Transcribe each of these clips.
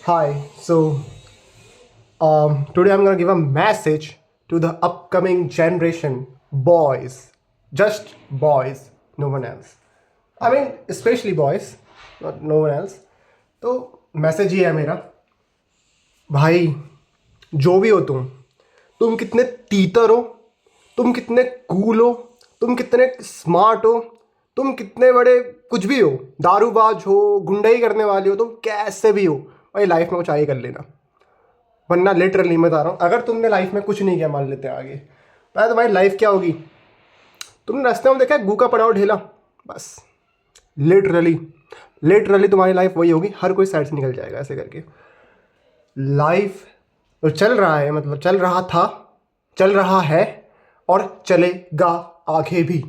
Hi. Today I'm gonna give a message to the upcoming generation, boys, just boys, no one else. I mean, especially boys, not no one else. तो message ये है मेरा, भाई, जो भी हो तुम कितने तीतर हो, तुम कितने कूल हो, तुम कितने स्मार्ट हो, तुम कितने बड़े कुछ भी हो, दारूबाज हो, गुंडाई करने वाले हो, तुम कैसे भी हो, भाई लाइफ में कुछ आगे कर लेना। वरना लिटरली मैं बता रहा हूँ, अगर तुमने लाइफ में कुछ नहीं किया, मान लेते हैं आगे, तो तुम्हारी लाइफ क्या होगी? तुमने रास्ते में देखा है गू का पड़ाव ढेला, बस लिटरली लिटरली तुम्हारी लाइफ वही होगी। हर कोई साइड से निकल जाएगा ऐसे करके। लाइफ तो चल रहा है, मतलब चल रहा था, चल रहा है और चलेगा आगे भी।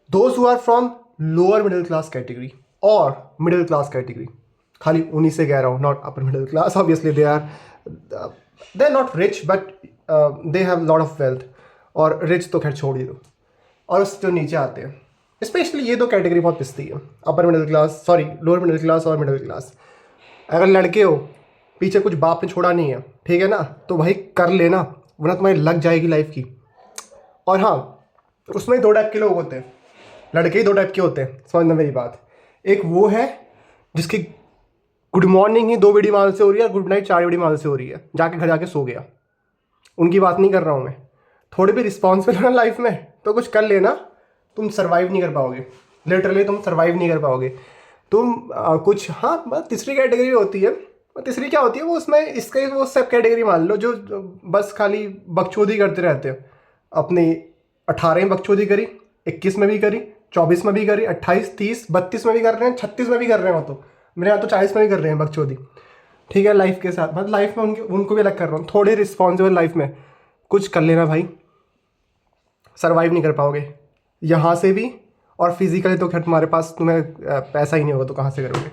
Those who are from lower middle class category और मिडिल क्लास कैटेगरी, खाली उन्हीं से कह रहा हूँ, not upper middle class. Obviously they are not rich but they have lot of wealth, और रिच तो खैर छोड़ ही दो। और उससे जो नीचे आते हैं, स्पेशली ये दो कैटेगरी बहुत पिसती है, अपर middle class, sorry lower middle class और मिडिल क्लास। अगर लड़के हो, पीछे कुछ बाप ने छोड़ा नहीं है, ठीक है ना, तो भाई कर लेना, वरना तुम्हारी लग जाएगी लाइफ की। और हाँ, उसमें दो टाइप के लोग होते हैं, लड़के ही दो टाइप के होते हैं, समझना मेरी बात। एक वो है जिसकी गुड मॉर्निंग ही 2 बीड़ी माल से हो रही है, गुड नाइट 4 बीड़ी माल से हो रही है, जाके घर जाके सो गया। उनकी बात नहीं कर रहा हूँ मैं। थोड़े भी रिस्पॉन्सिबल है लाइफ में तो कुछ कर लेना, तुम सर्वाइव नहीं कर पाओगे, लिटरली तुम सर्वाइव नहीं कर पाओगे। तुम कुछ, हाँ, तीसरी कैटेगरी होती है। तीसरी क्या होती है, वो उसमें इसके वो सब कैटेगरी मान लो जो बस खाली बकचोदी करते रहते हैं। अपनी 18 में बकचोदी करी, 21 में भी करी, 24 में भी करी, 28, 30, 32 में भी कर रहे हैं, 36 में भी कर रहे हैं। वो तो मेरे यहाँ तो 40 में भी कर रहे हैं बकचोदी, ठीक है। लाइफ के साथ, मतलब लाइफ में उनको भी अलग कर रहा हूँ। थोड़ी रिस्पॉन्सिबल लाइफ में कुछ कर लेना भाई, सर्वाइव नहीं कर पाओगे यहाँ से भी। और फिजिकली तो खैर तुम्हारे पास, तुम्हें पैसा ही नहीं होगा तो कहाँ से करोगे।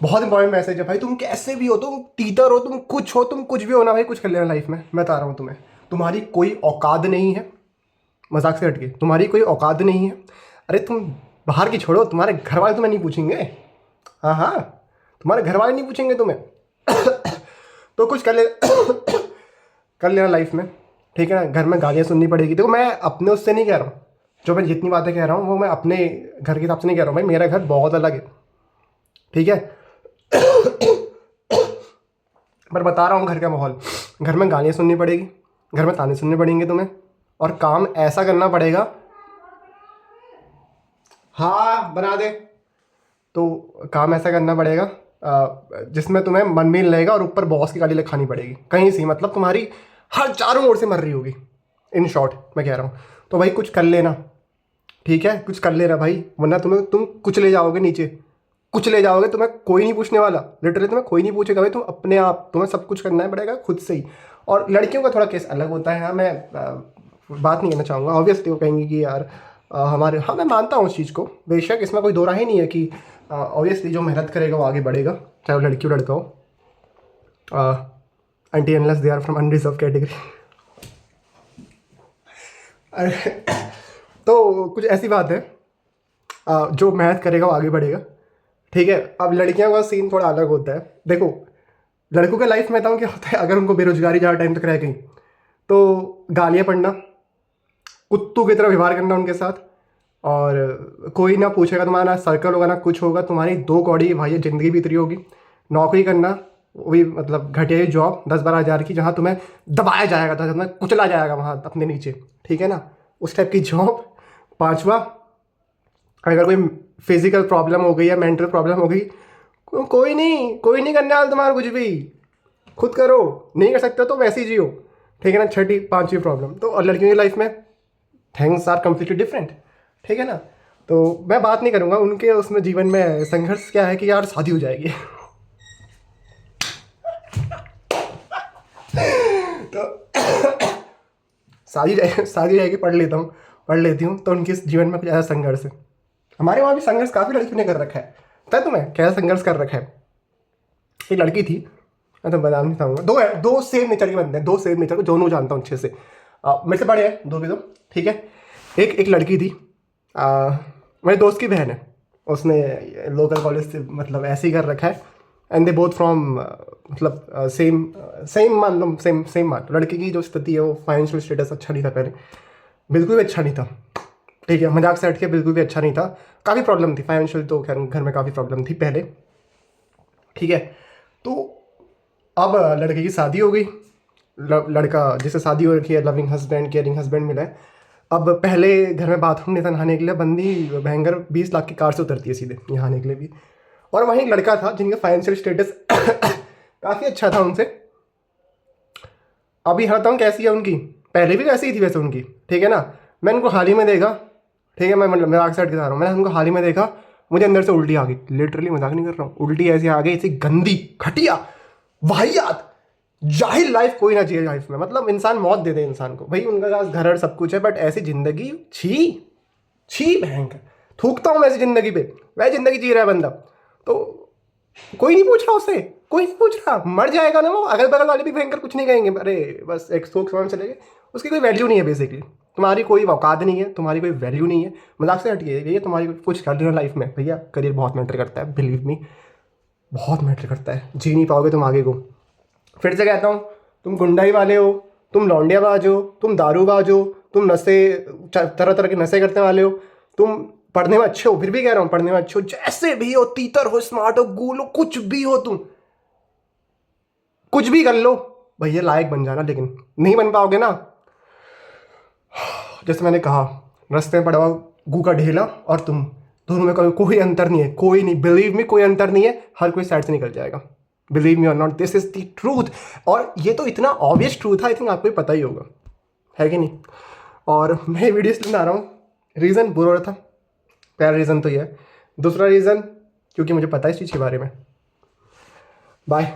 बहुत इंपॉर्टेंट मैसेज है भाई, तुम कैसे भी हो, तुम टीचर हो, तुम कुछ हो, तुम कुछ भी हो ना भाई, कुछ कर लेना लाइफ में। मैं बता रहा हूँ तुम्हें, तुम्हारी कोई औकात नहीं है, मजाक से हटके, तुम्हारी कोई औकात नहीं है। अरे तुम बाहर की छोड़ो, तुम्हारे घर वाले तुम्हें नहीं पूछेंगे। हाँ हाँ, तुम्हारे घर वाले नहीं पूछेंगे तुम्हें। तो कुछ कर ले कर लेना लाइफ में, ठीक है ना। घर में गालियाँ सुननी पड़ेगी, देखो मैं अपने उससे नहीं कह रहा हूँ, जो मैं जितनी बातें कह रहा हूँ वो मैं अपने घर के हिसाब से नहीं कह रहा हूँ भाई। मेरा घर बहुत अलग है, ठीक है। पर बता रहा हूँ घर का माहौल। घर में गालियाँ सुननी पड़ेगी, घर में ताने सुनने पड़ेंगे तुम्हें, और काम ऐसा करना पड़ेगा। हाँ बना दे। तो काम ऐसा करना पड़ेगा जिसमें तुम्हें मन भी नहीं लगेगा, और ऊपर बॉस की गाली खानी पड़ेगी कहीं से, मतलब तुम्हारी हर चारों ओर से मर रही होगी। इन शॉर्ट मैं कह रहा हूँ, तो भाई कुछ कर लेना, ठीक है, कुछ कर लेना भाई, वरना तुम कुछ ले जाओगे नीचे, कुछ ले जाओगे। तुम्हें कोई नहीं पूछने वाला, लिटरली तुम्हें कोई नहीं पूछेगा भाई। तुम अपने आप, तुम्हें सब कुछ करना पड़ेगा खुद से ही। और लड़कियों का थोड़ा केस अलग होता है। हाँ, मैं बात नहीं करना चाहूँगा, ऑब्वियसली वो कहेंगी कि यार हमारे, हाँ मैं मानता हूँ उस चीज़ को, बेशक इसमें कोई दो राह ही नहीं है कि ऑब्वियसली जो मेहनत करेगा वो आगे बढ़ेगा, चाहे वो लड़की हो लड़का हो, until unless they are from unreserve category. तो कुछ ऐसी बात है, जो मेहनत करेगा वो आगे बढ़ेगा, ठीक है। अब लड़कियों का सीन थोड़ा अलग होता है। देखो, लड़कों के लाइफ में बताऊँ क्या होता है, अगर उनको बेरोजगारी ज़्यादा टाइम तक रह गई तो गालियाँ पड़ना, कुत्तों की तरह व्यवहार करना उनके साथ, और कोई ना पूछेगा, तुम्हारा ना सर्कल होगा ना कुछ होगा, तुम्हारी 2 कौड़ी भाई ज़िंदगी बीत रही होगी। नौकरी करना, वो भी मतलब घटिया जॉब 10-12 हज़ार की, जहाँ तुम्हें दबाया जाएगा, तुम्हें कुचला जाएगा वहाँ अपने नीचे, ठीक है ना, उस टाइप की जॉब। 5वां, अगर कोई फिजिकल प्रॉब्लम हो गई या मेंटल प्रॉब्लम हो गई, कोई नहीं करने वाला तुम्हारा कुछ भी, खुद करो, नहीं कर सकते तो वैसे ही जियो, ठीक है ना। 6ठी 5वीं प्रॉब्लम तो, और लड़कियों की लाइफ में थिंग्स आर कम्प्लीटली डिफरेंट, ठीक है ना। तो मैं बात नहीं करूँगा उनके उसमें जीवन में संघर्ष क्या है कि यार शादी हो जाएगी। तो शादी जाएगी, पढ़ लेती हूँ, तो उनके जीवन में कुछ ऐसा संघर्ष है। हमारे वहाँ भी संघर्ष काफ़ी लड़कियों ने कर रखा है, पता है तुम्हें कैसा संघर्ष कर रखा है। एक लड़की थी, मैं तो बता नहीं चाहूँगा, दो सेम नेचर के बंदे हैं, 2 सेम नेचर को, दोनों जानता हूँ अच्छे से, मेरे से बड़े हैं 2 के 2, ठीक है। एक लड़की थी, मेरे दोस्त की बहन है, उसने लोकल कॉलेज से मतलब ऐसे ही कर रखा है, एंड दे बोथ फ्रॉम मतलब सेम सेम मान लो, सेम मान। लड़के की जो स्थिति है वो फाइनेंशियल स्टेटस अच्छा नहीं था पहले, बिल्कुल भी अच्छा नहीं था, ठीक है, मजाक से हट के बिल्कुल भी अच्छा नहीं था। काफ़ी प्रॉब्लम थी फाइनेंशियल, तो खैर घर में काफ़ी प्रॉब्लम थी पहले, ठीक है। तो अब लड़के की शादी हो गई, लड़का जिससे शादी हो रखी है, लविंग हस्बैंड, केयरिंग हस्बैंड मिला है। अब पहले घर में बाथरूम नहीं था नहाने के लिए, बंदी भयंकर 20 लाख की कार से उतरती है सीधे नहाने के लिए भी। और वहीं लड़का था जिनका फाइनेंशियल स्टेटस काफ़ी अच्छा था उनसे। अभी हटाता हूँ कैसी है उनकी, पहले भी वैसी ही थी वैसे उनकी, ठीक है ना। मैं उनको हाल ही में देखा, ठीक है, मैं मतलब मैं आग से हट के जा रहा हूँ, मैंने उनको हाल ही में देखा, मुझे अंदर से उल्टी आ गई, लिटरली मजाक नहीं कर रहा हूँ, उल्टी ऐसी आ गई, ऐसी गंदी घटिया वाहियात जाहिल लाइफ कोई ना चाहिए लाइफ में। मतलब इंसान मौत दे दे इंसान को, भाई उनका पास घर और सब कुछ है, बट ऐसी जिंदगी छी छी भयंकर, थूकता हूँ मैं ऐसी जिंदगी पे। वह जिंदगी जी रहा है बंदा, तो कोई नहीं पूछ रहा उससे, कोई नहीं पूछ रहा, मर जाएगा ना वो, अगल बगल वाले भी भयंकर कुछ नहीं कहेंगे, अरे बस एक शोक समान चले गए, उसकी कोई वैल्यू नहीं है बेसिकली, तुम्हारी कोई औकात नहीं है, तुम्हारी कोई वैल्यू नहीं है। मजाक से हटिए भैया, तुम्हारी कुछ कर लेना लाइफ में भैया, करियर बहुत मैटर करता है, बिलीव मी, बहुत मैटर करता है, जी नहीं पाओगे तुम आगे को। फिर से कहता हूँ, तुम गुंडाई वाले हो, तुम लौंडियाबाज हो, तुम दारूबाज हो, तुम नशे, तरह तरह के नशे करने वाले हो, तुम पढ़ने में अच्छे हो, फिर भी कह रहा हूँ पढ़ने में अच्छे हो, जैसे भी हो, तीतर हो, स्मार्ट हो, गूल हो, कुछ भी हो तुम, कुछ भी कर लो भैया, लायक बन जाना। लेकिन नहीं बन पाओगे ना, जैसे मैंने कहा, रास्ते में पड़ा हुआ गू का ढेला और तुम, दोनों में कोई अंतर नहीं है, कोई नहीं, बिलीव में कोई अंतर नहीं है, हर कोई साइड से निकल जाएगा, बिलीव मी और not, this is the truth. और ये तो इतना ऑब्वियस ट्रूथ है, आई थिंक आपको पता ही होगा, है कि नहीं। और मैं वीडियो इसलिए बना रहा हूँ, रीज़न बोल रहा था, पहला रीज़न तो ये है, दूसरा रीज़न क्योंकि मुझे पता है इस चीज़ के बारे में। बाय।